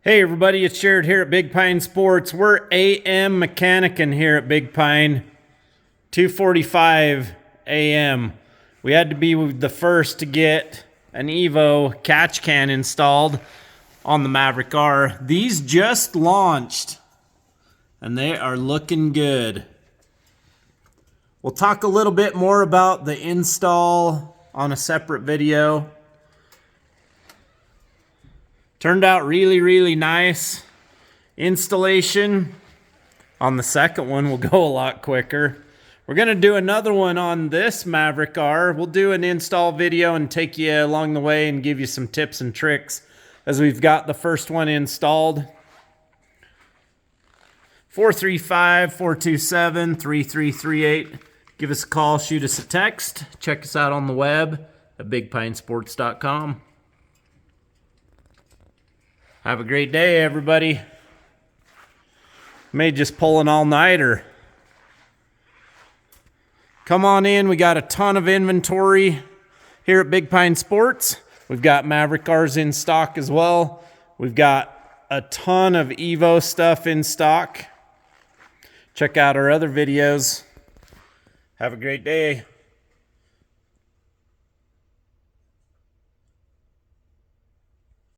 Hey everybody, it's Jared here at Big Pine Sports. We're AM mechanicing here at Big Pine. 2:45 a.m. We had to be the first to get an EVO catch can installed on the Maverick R. These just launched and they are looking good. We'll talk a little bit more about the install on a separate video. Turned out really nice. Installation on the second one will go a lot quicker. We're gonna do another one on this Maverick R. We'll do an install video and take you along the way and give you some tips and tricks as we've got the first one installed. 435-427-3338. Give us a call, shoot us a text. Check us out on the web at bigpinesports.com. Have a great day, everybody. May just pull an all-nighter. Come on in. We got a ton of inventory here at Big Pine Sports. We've got Maverick R's in stock as well. We've got a ton of EVO stuff in stock. Check out our other videos. Have a great day.